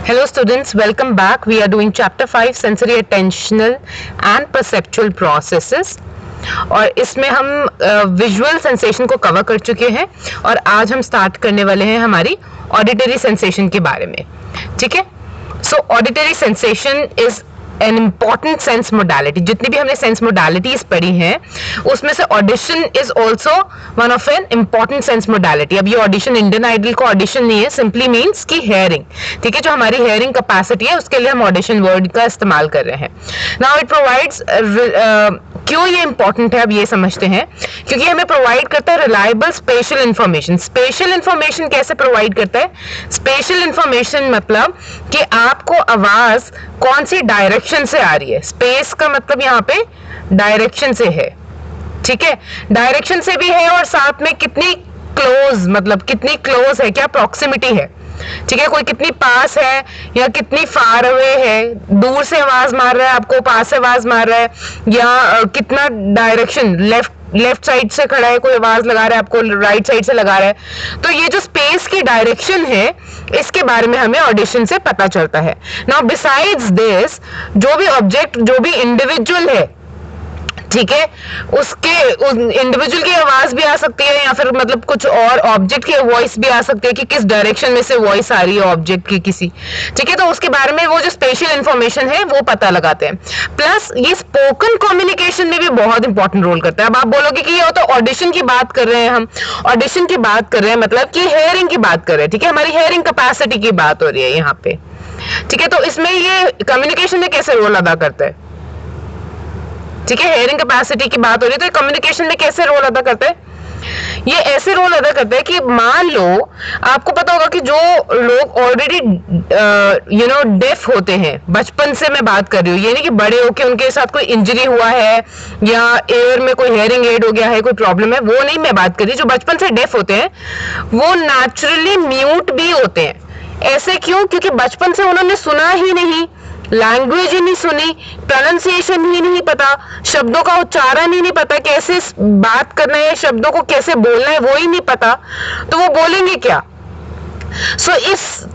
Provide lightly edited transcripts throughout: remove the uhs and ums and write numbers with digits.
Hello students, welcome back. We are doing chapter 5 sensory attentional and perceptual processes. और इसमें हम visual sensation को cover कर चुके हैं और आज हम स्टार्ट करने वाले हैं हमारी ऑडिटरी सेंसेशन के बारे में. ठीक है. So auditory sensation is an important sense modality. जितनी भी हमने सेंस मोडालिटीज पढ़ी हैं उसमें से audition is also one of an important sense modality. अब ये ऑडिशन इंडियन आइडल का ऑडिशन नहीं है, सिंपली मीन्स की हेयरिंग. ठीक है, जो हमारी हेयरिंग कैपेसिटी है उसके लिए हम ऑडिशन वर्ड का इस्तेमाल कर रहे हैं. नाउ इट प्रोवाइड्स, क्यों ये इंपॉर्टेंट है अब ये समझते हैं. क्योंकि हमें प्रोवाइड करता है reliable special information. Special information कैसे प्रोवाइड करता है? स्पेशल इंफॉर्मेशन मतलब कि आपको आवाज कौन सी डायरेक्शन से आ रही है. स्पेस का मतलब यहाँ पे डायरेक्शन से है. ठीक है, डायरेक्शन से भी है और साथ में कितनी क्लोज, मतलब कितनी क्लोज है, क्या प्रॉक्सिमिटी है. ठीक है, कोई कितनी पास है या कितनी फार अवे है, दूर से आवाज मार रहा है आपको, पास से आवाज मार रहा है, या कितना डायरेक्शन, लेफ्ट साइड से खड़ा है कोई आवाज लगा रहा है आपको, राइट साइड से लगा रहा है. तो ये जो स्पेस की डायरेक्शन है इसके बारे में हमें ऑडिशन से पता चलता है. नाउ बिसाइड्स दिस, जो भी ऑब्जेक्ट, जो भी इंडिविजुअल है, ठीक है, उसके इंडिविजुअल की आवाज भी आ सकती है या फिर मतलब कुछ और ऑब्जेक्ट की वॉइस भी आ सकती है कि किस डायरेक्शन में से वॉइस आ रही है ऑब्जेक्ट की किसी. ठीक है, तो उसके बारे में वो जो स्पेशल इंफॉर्मेशन है वो पता लगाते हैं. प्लस ये स्पोकन कम्युनिकेशन में भी बहुत इंपॉर्टेंट रोल करता है. अब आप बोलोगे कि ये तो ऑडिशन की बात कर रहे हैं, हम ऑडिशन की बात कर रहे हैं मतलब कि हेयरिंग की बात कर रहे हैं. ठीक है, हमारी हेयरिंग कैपेसिटी की बात हो रही है यहाँ पे. ठीक है, तो इसमें ये कम्युनिकेशन में कैसे रोल अदा करता है. ठीक है, हेयरिंग कैपेसिटी की बात हो रही है तो कम्युनिकेशन में कैसे रोल अदा करते हैं. ये ऐसे रोल अदा करते हैं कि मान लो आपको पता होगा कि जो लोग ऑलरेडी डेफ होते हैं, बचपन से मैं बात कर रही हूँ, ये नहीं कि बड़े होके उनके साथ कोई इंजरी हुआ है या एयर में कोई हेयरिंग एड हो गया है, कोई प्रॉब्लम है, वो नहीं मैं बात कर रही. जो बचपन से डेफ होते हैं वो नेचुरली म्यूट भी होते हैं. ऐसे क्यों? क्योंकि बचपन से उन्होंने सुना ही नहीं, लैंग्वेज ही नहीं सुनी, प्रोनाउंसिएशन ही नहीं पता, शब्दों का उच्चारण ही नहीं पता, कैसे बात करना है, शब्दों को कैसे बोलना है वो ही नहीं पता, तो वो बोलेंगे क्या.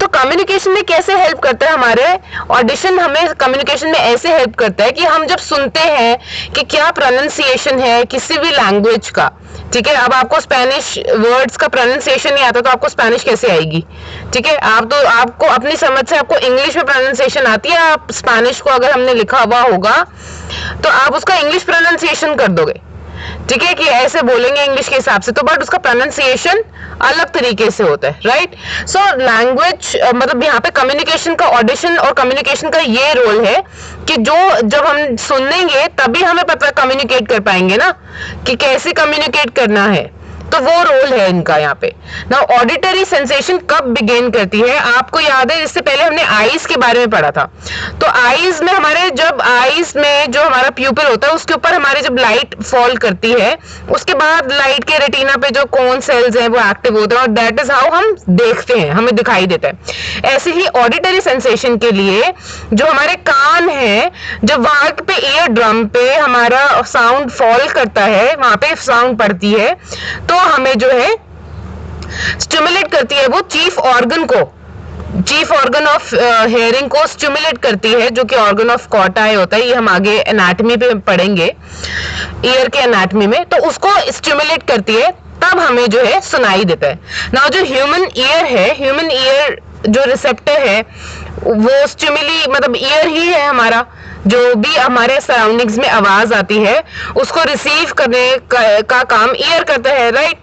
तो कम्युनिकेशन में कैसे हेल्प करता है हमारे ऑडिशन. हमें कम्युनिकेशन में ऐसे हेल्प करता है कि हम जब सुनते हैं कि क्या प्रोनाउंसिएशन है किसी भी लैंग्वेज का. ठीक है, अब आपको स्पेनिश वर्ड्स का प्रोनाउंसिएशन नहीं आता तो आपको स्पेनिश कैसे आएगी. ठीक है, आपको अपनी समझ से आपको इंग्लिश में प्रोनाउंसिएशन आती है, आप स्पेनिश को अगर हमने लिखा हुआ होगा तो आप उसका इंग्लिश प्रोनाउंसिएशन कर दोगे. ठीक है, कि ऐसे बोलेंगे इंग्लिश के हिसाब से, तो बट उसका प्रोनाउंसिएशन अलग तरीके से होता है. राइट. सो लैंग्वेज मतलब यहाँ पे कम्युनिकेशन का, ऑडिशन और कम्युनिकेशन का ये रोल है कि जब हम सुनेंगे तभी हमें पता कम्युनिकेट कर पाएंगे ना, कि कैसे कम्युनिकेट करना है. तो वो रोल है इनका यहाँ पे. नाउ ऑडिटरी सेंसेशन कब बिगेन करती है? आपको याद है इससे पहले हमने आईज के बारे में पढ़ा था. तो आईज में हमारे, जब आईज में जो हमारा प्यूपिल होता है उसके ऊपर हमारे जब लाइट फॉल करती है उसके बाद लाइट के रेटिना पे जो कोन सेल्स हैं वो एक्टिव होते हैं और दैट इज हाउ हम देखते हैं, हमें दिखाई देता है. ऐसे ही ऑडिटरी सेंसेशन के लिए जो हमारे कान है, जब वहां पे ईयर ड्रम पे हमारा साउंड फॉल करता है, वहां पे साउंड पड़ती है, तो हमें जो है स्टिमुलेट करती है वो चीफ ऑर्गन ऑफ हेयरिंग को स्टिमुलेट करती है, जो कि ऑर्गन ऑफ कॉटाई होता है. ये हम आगे एनाटमी पे पढ़ेंगे, ईयर के एनाटमी में. तो उसको स्टिमुलेट करती है, तब हमें जो है सुनाई देता है. नाउ जो ह्यूमन ईयर है, ह्यूमन ईयर जो रिसेप्टर है वो स्टिमुली, मतलब ईयर ही है हमारा, जो भी हमारे सराउंडिंग्स में आवाज आती है उसको रिसीव करने का काम ईयर करता है. राइट.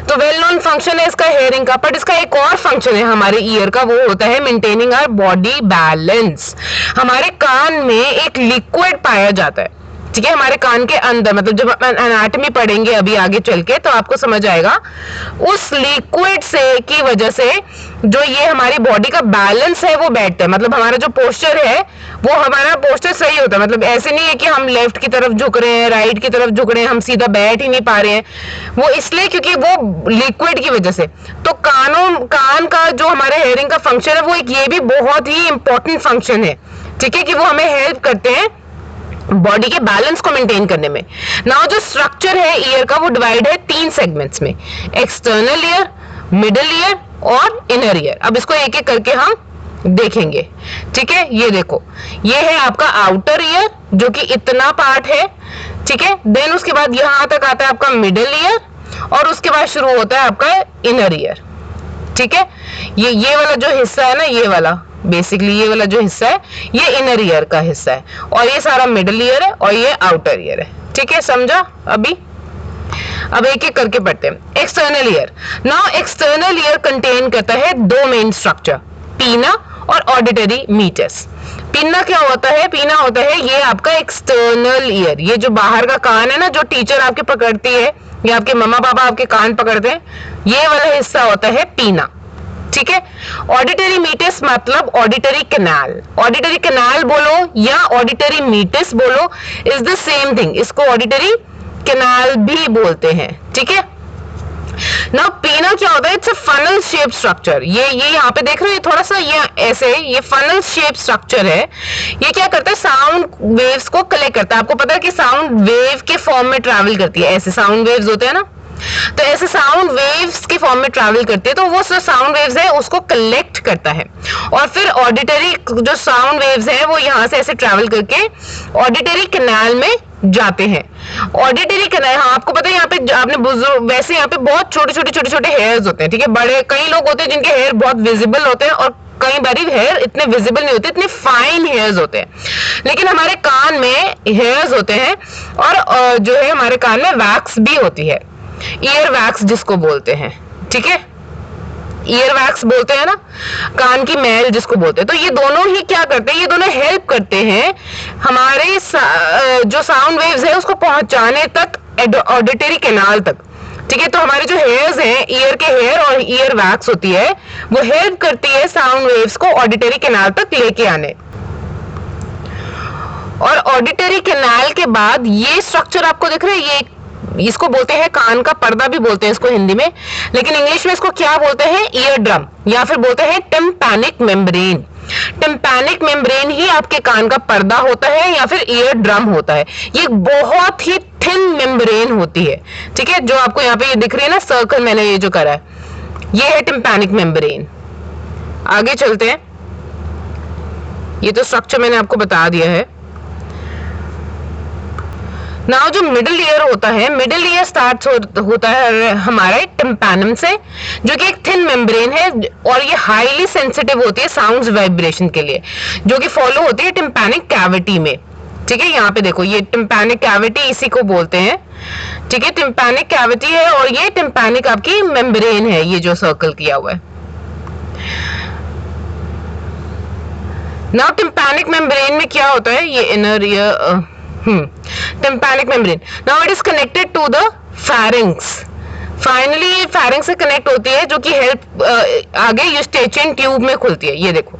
तो वेल नोन फंक्शन है इसका हेयरिंग का, बट इसका एक और फंक्शन है हमारे ईयर का, वो होता है मेंटेनिंग आवर बॉडी बैलेंस. हमारे कान में एक लिक्विड पाया जाता है. ठीक है, हमारे कान के अंदर, मतलब जब एनाटमी पढ़ेंगे अभी आगे चल के तो आपको समझ आएगा, उस लिक्विड से की वजह से जो ये हमारी बॉडी का बैलेंस है वो बैठता है. मतलब हमारा जो पोस्चर है वो हमारा पोस्चर सही होता है. मतलब ऐसे नहीं है कि हम लेफ्ट की तरफ झुक रहे हैं, राइट की तरफ झुक रहे हैं, हम सीधा बैठ ही नहीं पा रहे हैं. वो इसलिए क्योंकि वो लिक्विड की वजह से. तो कान का जो हमारे हेयरिंग का फंक्शन है वो एक ये भी बहुत ही इंपॉर्टेंट फंक्शन है. ठीक है, कि वो हमें हेल्प करते हैं बॉडी के बैलेंस को मेंटेन करने में. नाउ जो स्ट्रक्चर है ईयर का वो डिवाइड है 3 सेगमेंट्स में, एक्सटर्नल ईयर, मिडल ईयर और इनर ईयर. अब इसको एक एक करके हम देखेंगे। ठीक है, ये देखो, ये है आपका आउटर ईयर जो कि इतना पार्ट है। ठीक है, देन उसके बाद यहां तक आता है आपका मिडिल ईयर और उसके बाद शुरू होता है आपका इनर ईयर। ठीक है, ये वाला जो हिस्सा है ना, ये वाला बेसिकली ये वाला जो हिस्सा है ये इनर ईयर का हिस्सा है और ये सारा मिडिल ईयर है और ये आउटर ईयर है। ठीक है, समझा? अभी अब एक एक करके पढ़ते हैं। External ear. Now external ear contain करता है दो मेन स्ट्रक्चर, पीना और ऑडिटरी मीटस। पीना क्या होता है? पीना होता है ये आपका एक्सटर्नल ईयर, ये जो बाहर का कान है ना, जो टीचर आपके पकड़ती है या आपके मम्मा पापा आपके कान पकड़ते हैं, ये वाला हिस्सा होता है पीना। ठीक है, ऑडिटरी मीटस मतलब ऑडिटरी कैनाल। ऑडिटरी कैनाल बोलो या ऑडिटरी मीटस बोलो, इज द सेम थिंग, इसको ऑडिटरी कैनाल भी बोलते हैं। ठीक है, नाउ पीना क्या होता है? It's a funnel shape structure. ये यहाँ पे देख रहे हैं, थोड़ा सा ये ऐसे, ये फनल शेप स्ट्रक्चर है। ये क्या करता है? साउंड वेव्स को कलेक्ट करता है। आपको पता है कि साउंड वेव के फॉर्म में ट्रैवल करती है, ऐसे साउंड वेव्स होते हैं ना, तो ऐसे साउंड वेव्स के फॉर्म में ट्रैवल करती है, तो वो जो साउंड वेव्स है उसको कलेक्ट करता है और फिर ऑडिटरी जो साउंड वेव्स है वो यहाँ से ऐसे ट्रैवल करके ऑडिटरी कैनाल में जाते हैं। ऑडिटरी कैनाल, हाँ आपको पता है यहाँ पे आपने बुजुर्ग, वैसे यहाँ पे बहुत छोटे छोटे हेयर्स होते हैं। ठीक है, बड़े कई लोग होते हैं जिनके हेयर बहुत विजिबल होते हैं और कई बारी हेयर इतने विजिबल नहीं होते, इतने फाइन हेयर्स होते हैं। लेकिन हमारे कान में हेयर्स होते हैं और जो है हमारे कान में वैक्स भी होती है, ईयर वैक्स जिसको बोलते हैं। ठीक है, ईयर वैक्स बोलते हैं ना, कान की मैल जिसको बोलते हैं। तो ये दोनों ही क्या करते हैं? ये दोनों हेल्प करते हैं हमारे जो साउंड वेव्स है उसको पहुंचाने तक ऑडिटरी कैनाल तक। ठीक है, तो हमारे जो हेयर्स हैं, ईयर के हेयर और ईयर वैक्स होती है, वो हेल्प करती है साउंड वेव्स को ऑडिटरी कैनाल तक लेके आने। और ऑडिटरी कैनाल के बाद ये स्ट्रक्चर आपको दिख रहा है, ये इसको बोलते हैं कान का पर्दा भी बोलते हैं इसको हिंदी में, लेकिन इंग्लिश में इसको क्या बोलते हैं? ईयर ड्रम या फिर बोलते हैं टिम्पैनिक मेम्ब्रेन। टिम्पैनिक मेम्ब्रेन ही आपके कान का पर्दा होता है या फिर ईयर ड्रम होता है। ये बहुत ही थिन मेम्ब्रेन होती है। ठीक है, जो आपको यहाँ पे ये दिख रही है ना सर्कल मैंने ये जो करा है, ये है टिम्पैनिक मेम्ब्रेन। आगे चलते हैं, ये तो स्ट्रक्चर मैंने आपको बता दिया है। नाउ जो मिडिल ईयर होता है, मिडिल ईयर स्टार्ट होता है हमारे टिम्पैनम से, जो कि एक थिन मेम्ब्रेन है और ये हाईली सेंसिटिव होती है साउंड्स वाइब्रेशन के लिए, जो कि फॉलो होती है टिम्पैनिक कैविटी में। ठीक है, यहाँ पे देखो ये टिम्पैनिक कैविटी इसी को बोलते हैं। ठीक है, टिम्पैनिक कैविटी है और ये टिम्पैनिक आपकी मेम्ब्रेन है, ये जो सर्कल किया हुआ है। नाउ टिम्पैनिक मेम्ब्रेन में क्या होता है? ये inner ear tympanic membrane. Now it is connected to the pharynx. Finally ये pharynx से कनेक्ट होती है, जो कि हेल्प आगे यूस्टेचियन ट्यूब में खुलती है। ये देखो,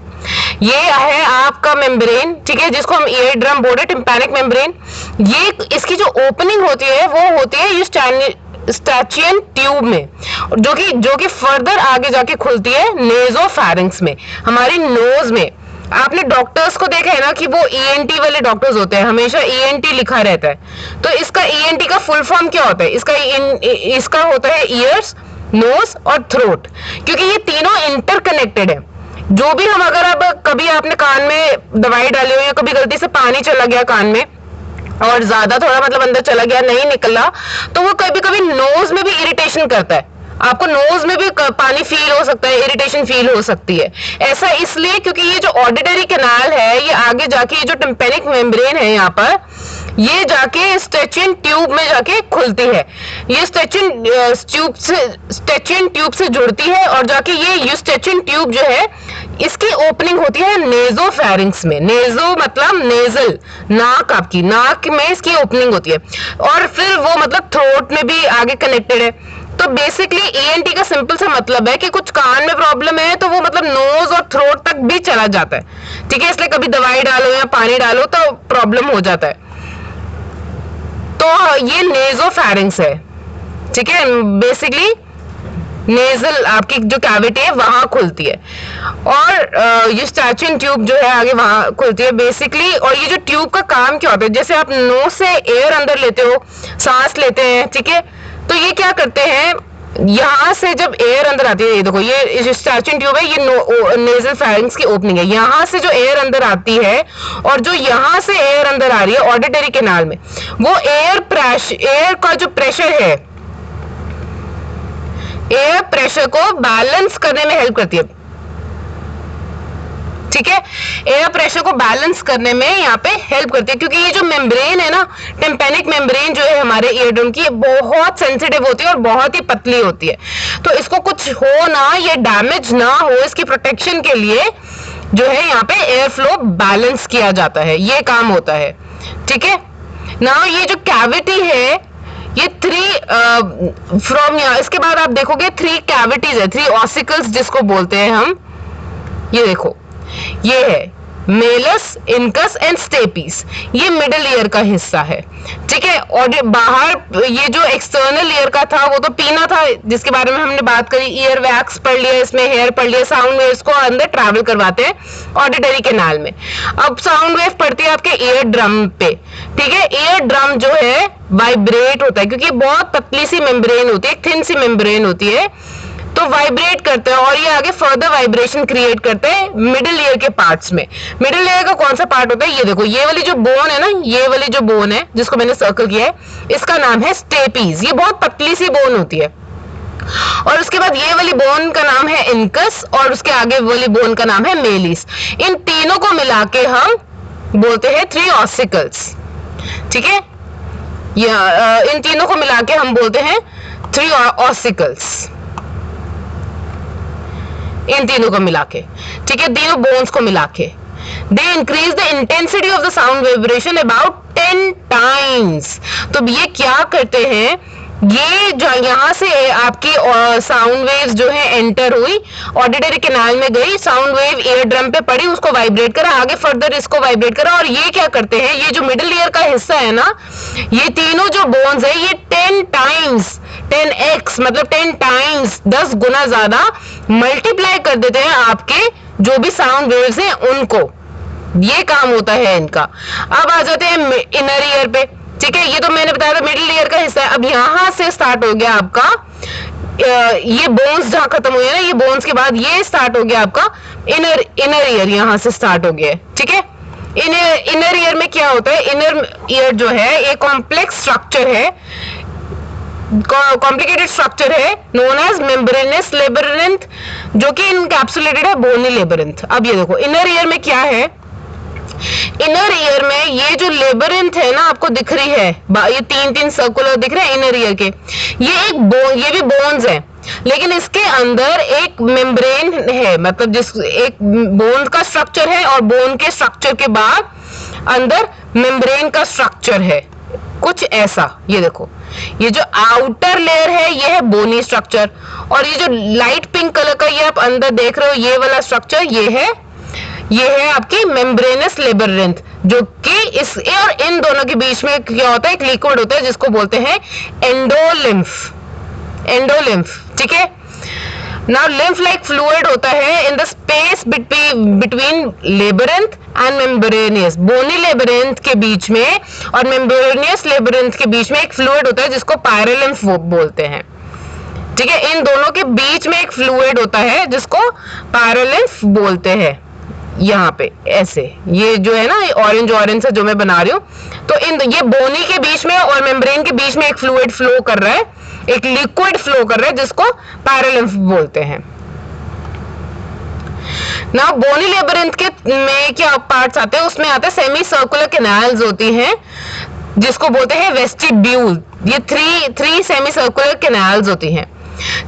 ये है आपका मेम्ब्रेन। ठीक है, जिसको हम ईयर ड्रम बोलते हैं, टिम्पैनिक मेम्ब्रेन। ये इसकी जो ओपनिंग होती है वो होती है यूस्टेचियन ट्यूब में, जो कि फर्दर आगे जाके खुलती है नेजोफैरिंक्स में, हमारी नोज में। आपने डॉक्टर्स को देखा है ना कि वो ईएनटी वाले डॉक्टर्स होते हैं, हमेशा ईएनटी लिखा रहता है। तो इसका ईएनटी का फुल फॉर्म क्या होता है? इसका होता है ईयर्स, नोज और थ्रोट, क्योंकि ये तीनों इंटरकनेक्टेड है। जो भी हम अगर अब कभी आपने कान में दवाई डाली हो या कभी गलती से पानी चला गया कान में और ज्यादा थोड़ा मतलब अंदर चला गया, नहीं निकला, तो वो कभी कभी नोज में भी इरिटेशन करता है। आपको नोज में भी पानी फील हो सकता है, इरिटेशन फील हो सकती है। ऐसा इसलिए क्योंकि ये जो ऑडिटरी कैनाल है, ये आगे जाके ये जो टिम्पैनिक मेम्ब्रेन है यहाँ पर, ये जाके स्टेचियन ट्यूब में जाके खुलती है। ये स्टेचियन ट्यूब से जुड़ती है और जाके ये यूस्टेचियन ट्यूब जो है इसकी ओपनिंग होती है नेजोफैरिंक्स में। नेजो मतलब नेजल, नाक, आपकी नाक में इसकी ओपनिंग होती है और फिर वो मतलब थ्रोट में भी आगे कनेक्टेड है। तो बेसिकली ईएनटी का सिंपल सा मतलब है कि कुछ कान में प्रॉब्लम है तो वो मतलब नोज और थ्रोट तक भी चला जाता है। ठीक है, इसलिए कभी दवाई डालो या पानी डालो तो प्रॉब्लम हो जाता है। तो ये नेजोफैरिंक्स है। ठीक है, बेसिकली नेजल आपकी जो कैविटी है वहां खुलती है और यूस्टेचियन ट्यूब जो है आगे वहां खुलती है बेसिकली। और ये जो ट्यूब का काम क्या होता है, जैसे आप नोज से एयर अंदर लेते हो, सांस लेते हैं, ठीक है, तो ये क्या करते हैं, यहाँ से जब एयर अंदर आती है, ये देखो ये स्टार्चिंग ट्यूब है, ये नेजल फेरिंग्स की ओपनिंग है, यहाँ से जो एयर अंदर आती है और जो यहाँ से एयर अंदर आ रही है ऑडिटरी कैनाल में, वो एयर का जो प्रेशर है, एयर प्रेशर को बैलेंस करने में हेल्प करती है। ठीक है, एयर प्रेशर को बैलेंस करने में यहाँ पे हेल्प करती है, क्योंकि ये जो मेम्ब्रेन है ना, टिम्पैनिक मेम्ब्रेन जो है हमारे ईयरड्रम की, ये बहुत सेंसिटिव होती है और बहुत ही पतली होती है। तो इसको कुछ हो ना, ये डैमेज ना हो, इसकी प्रोटेक्शन के लिए जो है यहाँ पे एयर फ्लो बैलेंस किया जाता है, ये काम होता है। ठीक है ना, ये जो कैविटी है ये फ्रॉम यहाँ, इसके बाद आप देखोगे 3 कैविटीज है, 3 ऑसिकल्स जिसको बोलते हैं हम। ये देखो, ये है मेलस, इनकस एंड स्टेपीज, ये मिडिल ईयर का हिस्सा है। ठीक है, और बाहर ये जो एक्सटर्नल ईयर का था वो तो पीना था, जिसके बारे में हमने बात करी, ईयर वैक्स पढ़ लिया, इसमें हेयर पढ़ लिया, साउंड वेव्स को अंदर ट्रैवल करवाते हैं ऑडिटरी कैनाल में। अब साउंड वेव पड़ती है आपके ईयर ड्रम पे। ठीक है, ईयर ड्रम जो है वाइब्रेट होता है, क्योंकि बहुत पतली सी मेम्ब्रेन होती है, थिन सी मेम्ब्रेन होती है, तो वाइब्रेट करते हैं और ये आगे फर्दर वाइब्रेशन क्रिएट करते हैं मिडिल ईयर के पार्ट्स में। मिडिल ईयर का कौन सा पार्ट होता है, ये देखो, ये वाली जो बोन है ना, ये वाली जो बोन है जिसको मैंने सर्कल किया है, इसका नाम है स्टेपीज। ये बहुत पतली सी बोन होती है। और उसके बाद ये वाली बोन का नाम है इनकस और उसके आगे वाली बोन का नाम है मेलिस। इन तीनों को मिला के हम बोलते हैं 3 ऑसिकल्स। ठीक है, इन तीनों को मिला के हम बोलते हैं 3 ऑसिकल्स, इन तीनों को मिला के। ठीक है, तीनों बोन्स को मिला के they increase the intensity of the sound vibration about 10 times. तो ये क्या करते हैं, ये जो यहाँ से आपकी साउंड वेव्स जो है एंटर हुई, ऑडिटरी कैनाल में गई, साउंड वेव ईयर ड्रम पे पड़ी, उसको वाइब्रेट करा, आगे फर्दर इसको वाइब्रेट करा, और ये क्या करते हैं, ये जो मिडिल ईयर का हिस्सा है ना, ये तीनों जो बोन्स है, ये 10 टाइम्स 10x मतलब 10 टाइम्स 10 गुना ज्यादा मल्टीप्लाई कर देते हैं आपके जो भी साउंड वेव्स हैं उनको। ये काम होता है इनका। अब आ जाते हैं इनर ईयर पे। ठीक है, ये तो मैंने बताया था मिडिल ईयर का हिस्सा है। अब यहां से स्टार्ट हो गया आपका, ये बोन्स जहां खत्म हुए ना, ये बोन्स के बाद ये स्टार्ट हो गया आपका इनर ईयर, यहां से स्टार्ट हो गया। ठीक है, इनर ईयर में क्या होता है, इनर ईयर जो है एक कॉम्प्लेक्स स्ट्रक्चर है, कॉम्प्लिकेटेड स्ट्रक्चर है, नोन एज मेम्ब्रेनस लेबिरिंथ, जो कि इनकैप्सुलेटेड है बोनी लेबिरिंथ। अब ये देखो इनर ईयर में क्या है, इनर ईयर में ये जो लेबिरिंथ है ना, आपको दिख रही है, ये 3 सर्कुलर दिख रहे हैं इनर ईयर के, ये भी बोन्स है, लेकिन इसके अंदर एक मेम्ब्रेन है, मतलब जिस एक बोन का स्ट्रक्चर है और बोन के स्ट्रक्चर के बाद अंदर मेम्ब्रेन का स्ट्रक्चर है, कुछ ऐसा। ये देखो, ये जो आउटर लेयर है ये है बोनी स्ट्रक्चर, और ये जो लाइट पिंक कलर का ये आप अंदर देख रहे हो, ये वाला स्ट्रक्चर ये है आपकी मेम्ब्रेनस लेबिरिंथ, जो कि इस और इन दोनों के बीच में क्या होता है, एक लिक्विड होता है जिसको बोलते हैं एंडोलिम्फ। ठीक है, नाउ लिम्फ लाइक फ्लूइड होता है in the space between labyrinth and membranous. Bony labyrinth के बीच में और मेम्ब्रेनियस लेबिरिंथ के बीच में एक फ्लूइड होता है जिसको पायरोलिम्फ बोलते हैं। ठीक है, इन दोनों के बीच में एक फ्लूइड होता है जिसको पायरोलिम्फ बोलते हैं। यहाँ पे ऐसे ये जो है ना, ऑरेंज से जो मैं बना रही हूँ, तो ये बोनी के बीच में और मेम्ब्रेन के बीच में एक फ्लूइड फ्लो कर रहा है, एक लिक्विड फ्लो कर रहा है जिसको पायरोलिम्फ बोलते हैं। ना बोनी लेबिरिंथ के में क्या पार्ट्स आते हैं, उसमें आते हैं सेमी सर्कुलर कैनाल्स होती हैं जिसको बोलते हैं वेस्टिब्यूल। ये 3 सेमी सर्कुलर कैनाल्स होती हैं।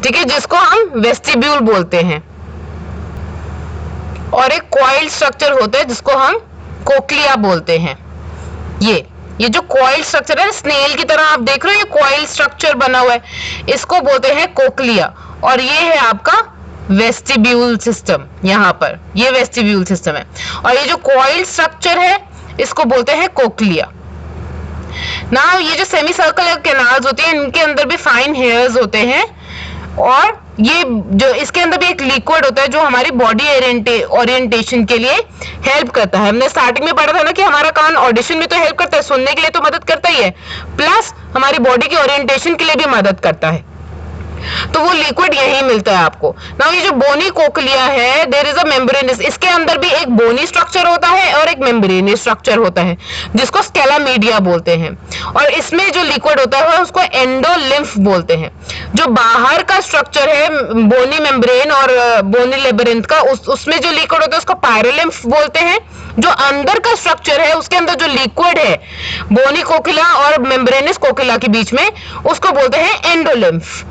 ठीक है, जिसको हम वेस्टिब्यूल बोलते हैं, और एक कॉइल्ड स्ट्रक्चर होता है जिसको हम कोक्लिया बोलते हैं। ये जो कॉइल्ड स्ट्रक्चर है, स्नेल की तरह आप देख रहे हो, ये कॉइल्ड स्ट्रक्चर बना हुआ है, इसको बोलते हैं कोक्लिया। और ये है आपका वेस्टिब्यूल सिस्टम, यहाँ पर ये वेस्टिब्यूल सिस्टम है, और ये जो कॉइल्ड स्ट्रक्चर है इसको बोलते हैं कोक्लिया। ना ये जो सेमी सर्कुलर कैनाल्स होती हैं, इनके अंदर भी फाइन हेयर्स होते हैं, और ये जो इसके अंदर भी एक लिक्विड होता है जो हमारी बॉडी ओरिएंटेशन के लिए हेल्प करता है। हमने स्टार्टिंग में पढ़ा था ना कि हमारा कान ऑडिशन में तो हेल्प करता है, सुनने के लिए तो मदद करता ही है, प्लस हमारी बॉडी की ओरिएंटेशन के लिए भी मदद करता है। तो वो लिक्विड यही मिलता है आपको। नाउ ये जो बोनी कोकलिया है, देयर इज अ मेम्ब्रेनस, इसके अंदर भी एक बोनी स्ट्रक्चर होता है और एक मेम्ब्रेनस स्ट्रक्चर होता है जिसको स्केला मीडिया बोलते हैं। और इसमें जो लिक्विड होता है उसको एंडोलिम्फ बोलते हैं। जो बाहर का स्ट्रक्चर है बोनी मेम्ब्रेन और बोनी लेबरिंथ का, उसमें जो लिक्विड होता है उसको पायरोलिम्फ बोलते हैं। जो अंदर का स्ट्रक्चर है उसके अंदर जो लिक्विड है बोनी कोकिला और मेम्ब्रेनस कोकिला के बीच में, उसको बोलते हैं एंडोलिम्फ।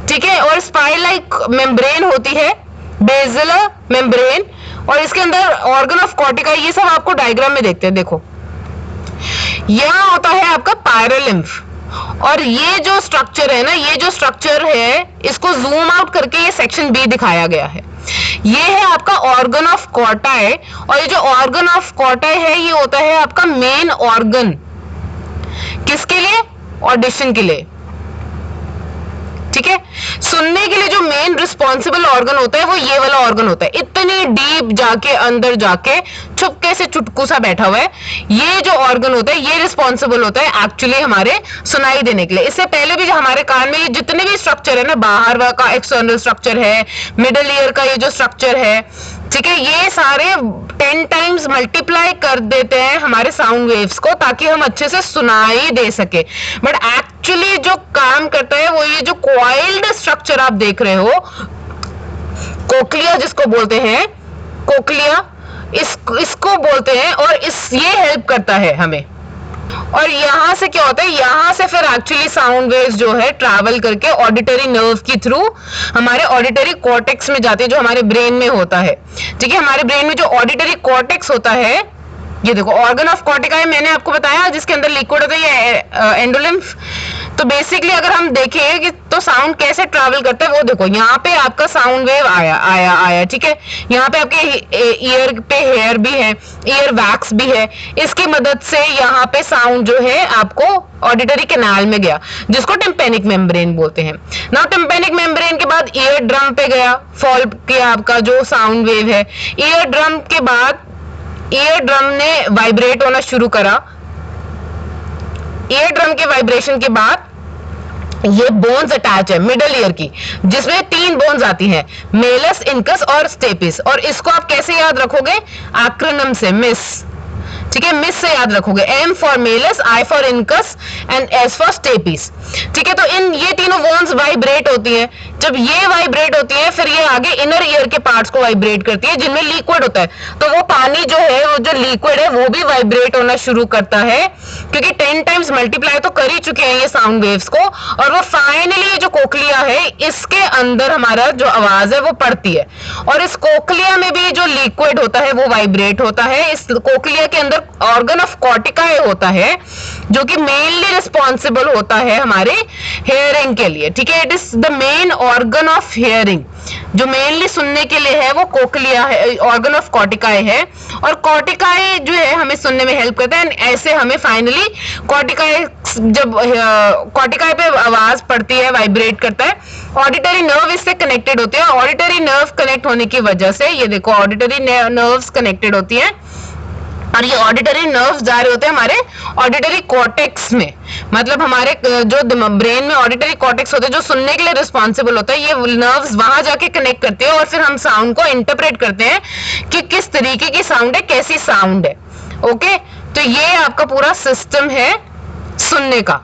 ठीक है, और स्पाइरल लाइक मेम्ब्रेन होती है, बेसिलर मेम्ब्रेन, और इसके अंदर ऑर्गन ऑफ कॉर्टिका, ये सब आपको डायग्राम में देखते हैं। देखो यह होता है आपका पायरोलिम्फ, और ये जो स्ट्रक्चर है ना, ये जो स्ट्रक्चर है इसको जूम आउट करके ये सेक्शन बी दिखाया गया है। ये है आपका ऑर्गन ऑफ कॉर्टाई, और ये जो ऑर्गन ऑफ कॉर्टाई है ये होता है आपका मेन ऑर्गन, किसके लिए? ऑडिशन के लिए। ठीक है, सुनने के लिए जो मेन रिस्पॉन्सिबल ऑर्गन होता है वो ये वाला ऑर्गन होता है। इतनी डीप जाके अंदर जाके छुपके से चुटकू सा बैठा हुआ है। ये जो ऑर्गन होता है ये रिस्पॉन्सिबल होता है एक्चुअली हमारे सुनाई देने के लिए। इससे पहले भी जो हमारे कान में ये जितने भी स्ट्रक्चर है ना, बाहर का एक्सटर्नल स्ट्रक्चर है, मिडल ईयर का ये जो स्ट्रक्चर है, ठीक है, ये सारे 10 टाइम्स मल्टीप्लाई कर देते हैं हमारे साउंड वेव्स को ताकि हम अच्छे से सुनाई दे सके। बट एक्चुअली जो काम करता है वो ये जो कॉइल्ड स्ट्रक्चर आप देख रहे हो, कोक्लिया जिसको बोलते हैं, कोक्लिया इसको बोलते हैं, और ये हेल्प करता है हमें। और यहां से क्या होता है, यहां से फिर एक्चुअली साउंड वेव्स जो है ट्रैवल करके ऑडिटरी नर्व के थ्रू हमारे ऑडिटरी कॉर्टेक्स में जाते हैं, जो हमारे ब्रेन में होता है। ठीक है, हमारे ब्रेन में जो ऑडिटरी कॉर्टेक्स होता है, ये देखो ऑर्गन ऑफ कॉर्टिका है, मैंने आपको बताया, जिसके अंदर लिक्विड होता है ये एंडोलिम्फ। तो बेसिकली अगर हम देखें कि तो साउंड कैसे ट्रैवल करता है, वो देखो यहाँ पे आपका साउंड वेव आया। ठीक है, यहाँ पे आपके ईयर पे हेयर भी है, ईयर वैक्स भी है, इसकी मदद से यहाँ पे साउंड जो है आपको ऑडिटरी कैनाल में गया, जिसको टिम्पेनिक मेम्ब्रेन बोलते हैं। नाउ टिम्पेनिक मेम्ब्रेन के बाद ईयर ड्रम पे गया, फॉल किया आपका जो साउंड वेव है। ईयर ड्रम के बाद ईयर ड्रम ने वाइब्रेट होना शुरू करा। ईयर ड्रम के वाइब्रेशन के बाद ये बोन्स अटैच है मिडल ईयर की, जिसमें 3 बोन्स आती हैं, मेलस, इनकस और स्टेपिस। और इसको आप कैसे याद रखोगे? एक्रोनिम से, मिस। ठीक है, मिस से याद रखोगे, M for malleus, I for incus and S for stapes. ठीक है, तो ये तीनों बोन्स वाइब्रेट होती हैं। जब ये वाइब्रेट होती है फिर ये आगे इनर ईयर के पार्ट्स को वाइब्रेट करती है जिनमें लिक्विड होता है। तो वो पानी जो है, वो जो लिक्विड है, वो भी वाइब्रेट होना शुरू करता है, क्योंकि 10 टाइम्स मल्टीप्लाई तो कर ही चुके हैं ये साउंड वेव्स को। और वो फाइनली ये जो कोक्लिया है, इसके अंदर हमारा जो आवाज है वो पड़ती है, और इस कोक्लिया में भी जो लिक्विड होता है वो वाइब्रेट होता है। इस कोक्लिया के अंदर ऑर्गन ऑफ कॉर्टिकाई होता है, जो कि मेनली रिस्पॉन्सिबल होता है हमारे हेयरिंग के लिए। ठीक है, it is the main organ of hearing. जो मेनली सुनने के लिए है वो कोक्लिया है, ऑर्गन ऑफ कॉर्टिकाई है। और कॉर्टिकाई जो है हमें सुनने में हेल्प करता है, ऐसे हमें फाइनली कॉर्टिकाई, जब कॉर्टिकाई पे आवाज पड़ती है, वाइब्रेट करता है, ऑडिटरी नर्व इससे कनेक्टेड होती है। ऑडिटरी नर्व कनेक्ट होने की वजह से, ये देखो ऑडिटरी नर्व्स कनेक्टेड होती है, और ये ऑडिटरी नर्व्स जा रहे होते हैं हमारे ऑडिटरी कॉर्टेक्स में। मतलब हमारे जो ब्रेन में ऑडिटरी कॉर्टेक्स होते हैं, जो सुनने के लिए रिस्पॉन्सिबल होता है, ये नर्व्स वहां जाके कनेक्ट करते हैं, और फिर हम साउंड को इंटरप्रेट करते हैं कि किस तरीके की साउंड है, कैसी साउंड है। ओके, तो ये आपका पूरा सिस्टम है सुनने का।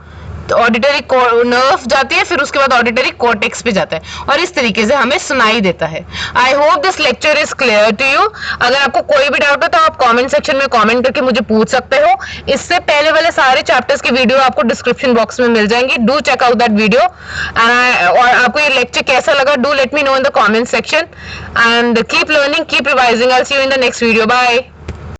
तो ऑडिटरी नर्व जाती है, फिर उसके बाद ऑडिटरी कॉर्टेक्स पे जाता है, और इस तरीके से हमें सुनाई देता है। I hope this lecture is clear to you. अगर आपको कोई भी डाउट है तो आप कमेंट सेक्शन में कमेंट करके मुझे पूछ सकते हो। इससे पहले वाले सारे चैप्टर्स की वीडियो आपको डिस्क्रिप्शन बॉक्स में मिल जाएंगी, do check out that video. और आपको ये लेक्चर कैसा लगा, do let me know in the comment section, and keep learning, keep revising. I will see you in the next video. Bye.